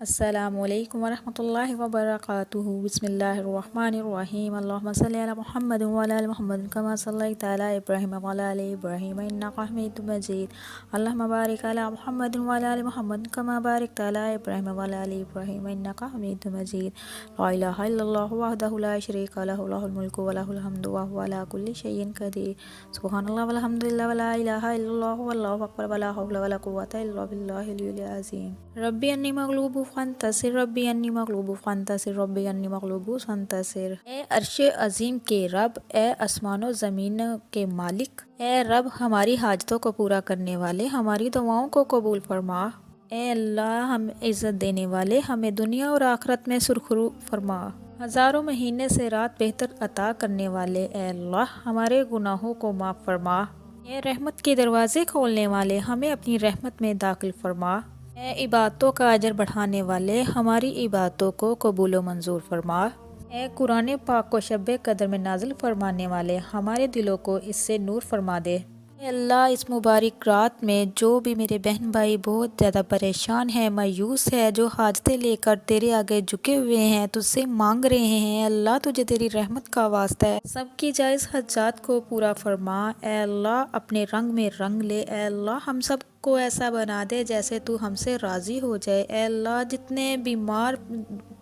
السلام علیکم ورحمۃ اللہ وبرکاتہ۔ بسم اللہ الرحمن الرحیم۔ اللہم صلی علی محمد وعلی آل محمد کما صلیت علی ابراہیم وعلی آل ابراہیم انک حمید مجید۔ اللہم بارک علی محمد وعلی آل محمد کما بارکت علی ابراہیم وعلی آل ابراہیم انک حمید مجید۔ لا الہ الا اللہ وحدہ لا شریک لہ لہ الملک ولہ الحمد وہو علی کل شیء قدیر۔ سبحان اللہ والحمد للہ ولا الہ الا اللہ واللہ اکبر ولا حول ولا قوۃ الا باللہ العلی العظیم۔ ربی انی مغلوب فانتصر، ربی انی مغلوب فانتصر، ربی انی مغلوب فانتصر۔ اے عرش عظیم کے رب، اے آسمان و زمین کے مالک، اے رب ہماری حاجتوں کو پورا کرنے والے، ہماری دعاؤں کو قبول فرما۔ اے اللہ ہم عزت دینے والے، ہمیں دنیا اور آخرت میں سرخرو فرما۔ ہزاروں مہینے سے رات بہتر عطا کرنے والے، اے اللہ ہمارے گناہوں کو معاف فرما۔ اے رحمت کے دروازے کھولنے والے، ہمیں اپنی رحمت میں داخل فرما۔ اے عبادتوں کا اجر بڑھانے والے، ہماری عبادتوں کو قبول و منظور فرما۔ اے قرآن پاک کو شب قدر میں نازل فرمانے والے، ہمارے دلوں کو اس سے نور فرما دے۔ اے اللہ اس مبارک رات میں جو بھی میرے بہن بھائی بہت زیادہ پریشان ہیں، مایوس ہے، جو حاجتیں لے کر تیرے آگے جھکے ہوئے ہیں، تجھ سے مانگ رہے ہیں، اللہ تجھے تیری رحمت کا واسطہ ہے، سب کی جائز حاجات کو پورا فرما۔ اے اللہ اپنے رنگ میں رنگ لے، اے اللہ ہم سب کو ایسا بنا دے جیسے تو ہم سے راضی ہو جائے۔ اے اللہ جتنے بیمار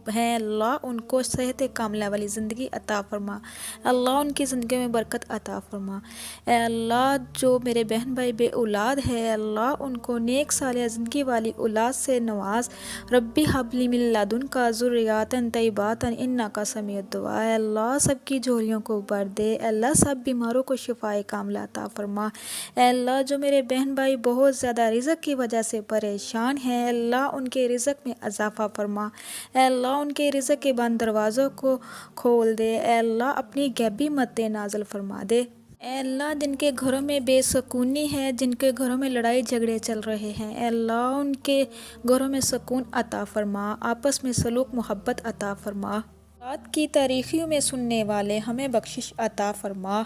ہیں اللہ ان کو صحت کاملہ والی زندگی عطا فرما، اللہ ان کی زندگی میں برکت عطا فرما۔ اے اللہ جو میرے بہن بھائی بے اولاد ہے اللہ ان کو نیک صالحہ زندگی والی اولاد سے نواز۔ ربی حب لی من لدنک ذریۃ طیبۃ انک سمیع الدعاء۔ اے اللہ سب کی جھولیوں کو بھر دے، اے اللہ سب بیماروں کو شفائے کاملہ عطا فرما۔ اے اللہ جو میرے بہن بھائی بہت زیادہ رزق کی وجہ سے پریشان ہیں اللہ ان کے رزق میں اضافہ فرما۔ اے اللہ ان کے رزق کے بند دروازوں کو کھول دے، اے اللہ اپنی غیبی مدد نازل فرما دے۔ اے اللہ جن کے گھروں میں بے سکونی ہے، جن کے گھروں میں لڑائی جھگڑے چل رہے ہیں، اے اللہ ان کے گھروں میں سکون عطا فرما، آپس میں سلوک محبت عطا فرما۔ رات کی تاریکیوں میں سننے والے ہمیں بخشش عطا فرما۔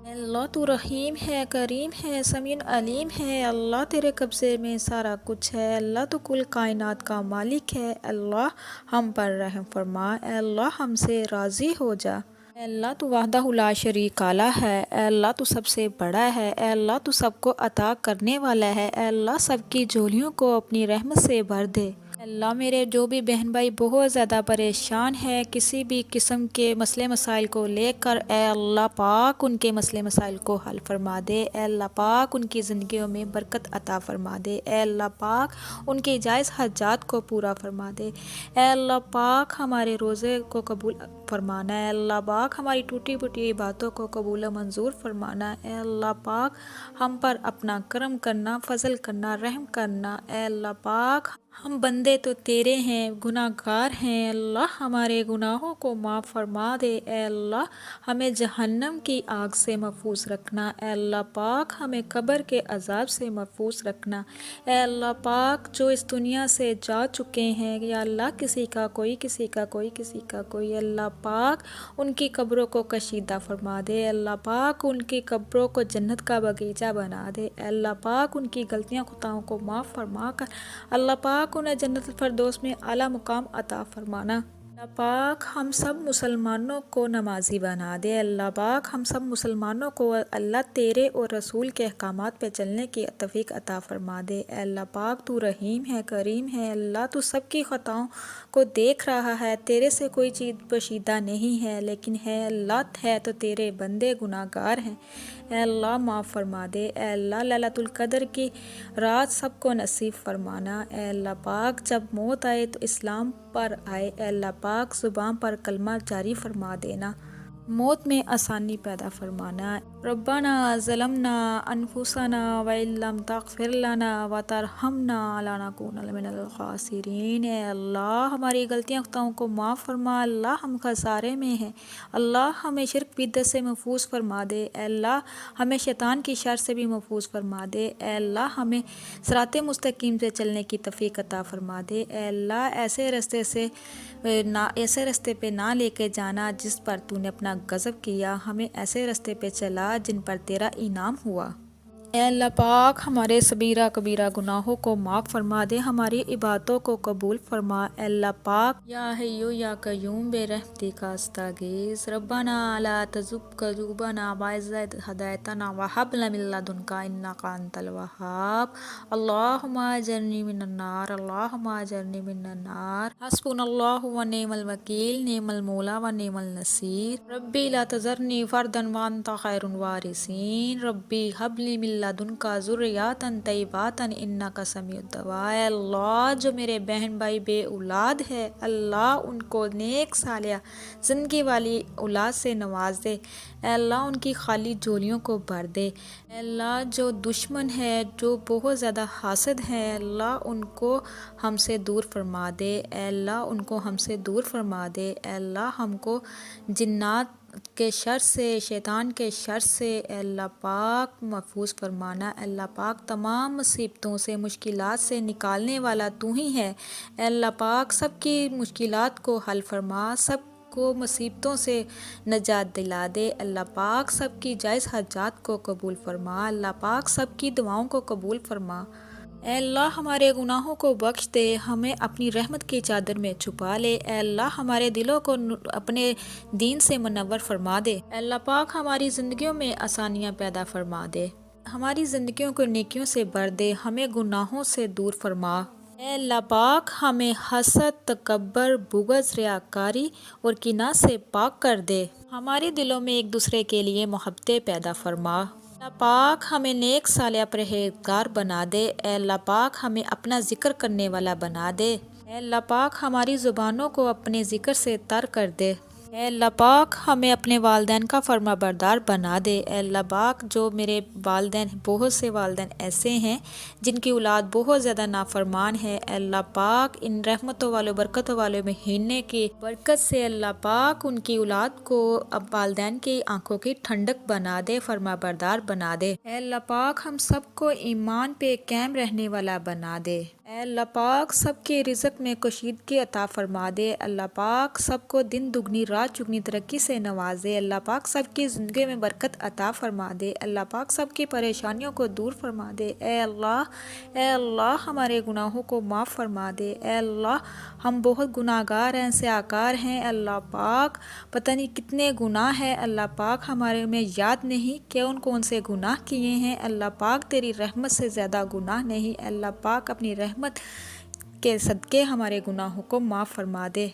اے اللہ تو رحیم ہے، کریم ہے، سمیع علیم ہے، اللہ تیرے قبضے میں سارا کچھ ہے، اللہ تو کل کائنات کا مالک ہے، اللہ ہم پر رحم فرما، اے اللہ ہم سے راضی ہو جا۔ اے اللہ تو وحدہ لا شریک لہ ہے، اے اللہ تو سب سے بڑا ہے، اے اللہ تو سب کو عطا کرنے والا ہے، اے اللہ سب کی جھولیوں کو اپنی رحمت سے بھر دے۔ اے اللہ میرے جو بھی بہن بھائی بہت زیادہ پریشان ہیں کسی بھی قسم کے مسئلے مسائل کو لے کر، اے اللہ پاک ان کے مسئلے مسائل کو حل فرما دے، اے اللہ پاک ان کی زندگیوں میں برکت عطا فرما دے، اے اللہ پاک ان کے جائز حاجات کو پورا فرما دے، اے اللہ پاک ہمارے روزے کو قبول فرمانا، اے اللہ پاک ہماری ٹوٹی پھوٹی باتوں کو قبول و منظور فرمانا، اے اللہ پاک ہم پر اپنا کرم کرنا، فضل کرنا، رحم کرنا، اے اللہ پاک ہم بندے تو تیرے ہیں، گناہ گار ہیں، اللہ ہمارے گناہوں کو معاف فرما دے، اے اللہ ہمیں جہنم کی آگ سے محفوظ رکھنا، اے اللہ پاک ہمیں قبر کے عذاب سے محفوظ رکھنا، اے اللہ پاک جو اس دنیا سے جا چکے ہیں یا اللہ کسی کا کوئی کسی کا کوئی کسی کا کوئی، اللہ پاک ان کی قبروں کو کشیدہ فرما دے، اللہ پاک ان کی قبروں کو جنت کا باغیچہ بنا دے، اے اللہ پاک ان کی غلطیاں خطاؤں کو معاف فرما کر اللہ پاک انہیں جنت الفردوس میں اعلیٰ مقام عطا فرمانا۔ اللہ پاک ہم سب مسلمانوں کو نمازی بنا دے، اللہ پاک ہم سب مسلمانوں کو اللہ تیرے اور رسول کے احکامات پہ چلنے کی توفیق عطا فرما دے، اے اللہ پاک تو رحیم ہے، کریم ہے، اللہ تو سب کی خطاؤں کو دیکھ رہا ہے، تیرے سے کوئی چیز پوشیدہ نہیں ہے، لیکن ہے اللہ ہے تو تیرے بندے گناہ گار ہیں، اے اللہ معاف فرما دے، اے اللہ لیلۃ القدر کی رات سب کو نصیب فرمانا، اے اللہ پاک جب موت آئے تو اسلام پر آئے، اے اللہ پاک زبان پر کلمہ جاری فرما دینا، موت میں آسانی پیدا فرمانا۔ ربنا ظلمنا انفسنا وان لم تغفر لنا وترحمنا لنکونن من الخاسرین۔ اے اللہ ہماری غلطیاں خطاؤں کو معاف فرما، اللہ ہم خسارے میں ہیں، اللہ ہمیں شرک بدعت سے محفوظ فرما دے، اے اللہ ہمیں شیطان کی شر سے بھی محفوظ فرما دے، اے اللہ ہمیں صراط مستقیم سے چلنے کی توفیق عطا فرما دے، اے اللہ ایسے رستے پہ نہ لے کے جانا جس پر تو نے اپنا غضب کیا، ہمیں ایسے رستے پہ چلا جن پر تیرا انعام ہوا۔ اے اللہ پاک ہمارے صغیرہ کبیرہ گناہوں کو معاف فرما دے، ہماری عبادتوں کو قبول فرما۔ اے اللہ پاک یا حیو یا قیوم بے رحمتک استغیث، ربنا لا تزغ قلوبنا بعد إذ هديتنا وهب لنا من لدنک انک انت الوہاب، اللہم اجرنی من النار، اللہم اجرنی من النار، حسبنا اللہ ونعم الوکیل، نعم المولا ونعم النصیر، ربی لا تذرنی فردا وانت خیر الوارثین، ربی ہب لی من لدنک ذریۃ طیبۃ انک سمیع الدعاء۔ اے اللہ جو میرے بہن بھائی بے اولاد ہے، اللہ ان کو نیک صالحہ زندگی والی اولاد سے نواز دے، اے اللہ ان کی خالی جھولیوں کو بھر دے، اے اللہ جو دشمن ہے، جو بہت زیادہ حاسد ہیں، اے اللہ ان کو ہم سے دور فرما دے، اے اللہ ان کو ہم سے دور فرما دے، اے اللہ ہم کو جنات کے شر سے، شیطان کے شر سے اے اللہ پاک محفوظ فرمانا۔ اے اللہ پاک تمام مصیبتوں سے، مشکلات سے نکالنے والا تو ہی ہے، اے اللہ پاک سب کی مشکلات کو حل فرما، سب کو مصیبتوں سے نجات دلا دے، اللہ پاک سب کی جائز حاجات کو قبول فرما، اللہ پاک سب کی دعاؤں کو قبول فرما۔ اے اللہ ہمارے گناہوں کو بخش دے، ہمیں اپنی رحمت کی چادر میں چھپا لے، اے اللہ ہمارے دلوں کو اپنے دین سے منور فرما دے، اے اللہ پاک ہماری زندگیوں میں آسانیاں پیدا فرما دے، ہماری زندگیوں کو نیکیوں سے بھر دے، ہمیں گناہوں سے دور فرما۔ اے اللہ پاک ہمیں حسد، تکبر، بغض، ریاکاری اور کینہ سے پاک کر دے، ہمارے دلوں میں ایک دوسرے کے لیے محبتیں پیدا فرما۔ اللہ پاک ہمیں نیک صالح پرہیزگار بنا دے، اے اللہ پاک ہمیں اپنا ذکر کرنے والا بنا دے، اے اللہ پاک ہماری زبانوں کو اپنے ذکر سے تر کر دے، اے اللہ پاک ہمیں اپنے والدین کا فرما بردار بنا دے، اے اللہ پاک جو میرے والدین، بہت سے والدین ایسے ہیں جن کی اولاد بہت زیادہ نافرمان ہے، اے اللہ پاک ان رحمتوں والوں برکتوں والوں مہینے کی برکت سے اللہ پاک ان کی اولاد کو اب والدین کی آنکھوں کی ٹھنڈک بنا دے، فرما بردار بنا دے، اے اللہ پاک ہم سب کو ایمان پہ قائم رہنے والا بنا دے، اے اللہ پاک سب کے رزق میں کشیدگی عطا فرما دے، اللہ پاک سب کو دن دگنی رات چگنی ترقی سے نوازے، اللہ پاک سب کی زندگی میں برکت عطا فرما دے، اللہ پاک سب کی پریشانیوں کو دور فرما دے، اے اللہ ہمارے گناہوں کو معاف فرما دے، اے اللہ ہم بہت گناہگار ہیں، سیاہکار ہیں، اللہ پاک پتہ نہیں کتنے گناہ ہیں، اللہ پاک ہمارے میں یاد نہیں کہ کون سے گناہ کیے ہیں، اللہ پاک تیری رحمت سے زیادہ گناہ نہیں، اللہ پاک اپنی رحمت کے صدقے ہمارے گناہوں کو معاف فرما دے،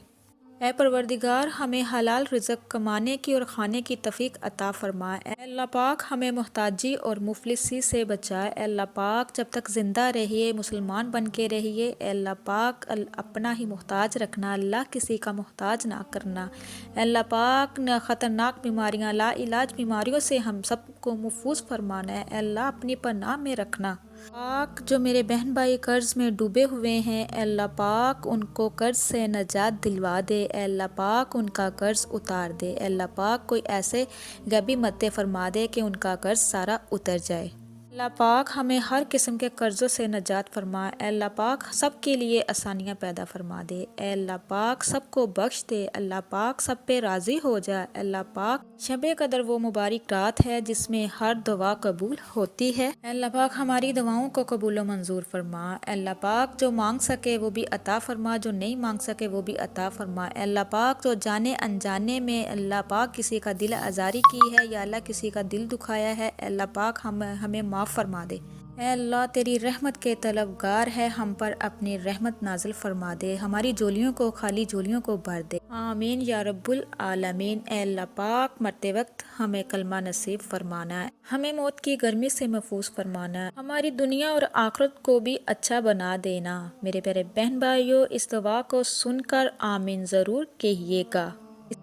اے پروردگار ہمیں حلال رزق کمانے کی اور کھانے کی توفیق عطا فرما، اے اللہ پاک ہمیں محتاجی اور مفلسی سے بچائے، اے اللہ پاک جب تک زندہ رہیے مسلمان بن کے رہیے، اے اللہ پاک اپنا ہی محتاج رکھنا، اللہ کسی کا محتاج نہ کرنا، اے اللہ پاک خطرناک بیماریاں، لا علاج بیماریوں سے ہم سب کو محفوظ فرمانا ہے، اے اللہ اپنی پناہ میں رکھنا۔ پاک جو میرے بہن بھائی قرض میں ڈوبے ہوئے ہیں، اے اللہ پاک ان کو قرض سے نجات دلوا دے، اے اللہ پاک ان کا قرض اتار دے، اے اللہ پاک کوئی ایسے غیبی مدد فرما دے کہ ان کا قرض سارا اتر جائے، اللہ پاک ہمیں ہر قسم کے قرضوں سے نجات فرما، اے اللہ پاک سب کے لیے آسانیاں پیدا فرما دے، اے اللہ پاک سب کو بخش دے، اللہ پاک سب پہ راضی ہو جائے، اللہ پاک شب قدر وہ مبارک رات ہے جس میں ہر دعا قبول ہوتی ہے، اے اللہ پاک ہماری دعاؤں کو قبول و منظور فرما، اے اللہ پاک جو مانگ سکے وہ بھی عطا فرما، جو نہیں مانگ سکے وہ بھی عطا فرما، اے اللہ پاک جو جانے انجانے میں اللہ پاک کسی کا دل آزاری کی ہے یا اللہ کسی کا دل دکھایا ہے، اے اللہ پاک ہمیں معاف فرما دے، اے اللہ تیری رحمت کے طلبگار ہے، ہم پر اپنی رحمت نازل فرما دے، ہماری جھولیوں کو، خالی جھولیوں کو بھر دے، آمین یا رب العالمین۔ اے اللہ پاک مرتے وقت ہمیں کلمہ نصیب فرمانا ہے، ہمیں موت کی گرمی سے محفوظ فرمانا ہے، ہماری دنیا اور آخرت کو بھی اچھا بنا دینا۔ میرے پیارے بہن بھائیوں اس دعا کو سن کر آمین ضرور کہیے گا،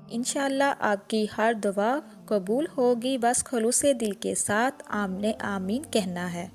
انشاءاللہ آپ کی ہر دعا قبول ہوگی، بس خلوص دل کے ساتھ آمین کہنا ہے۔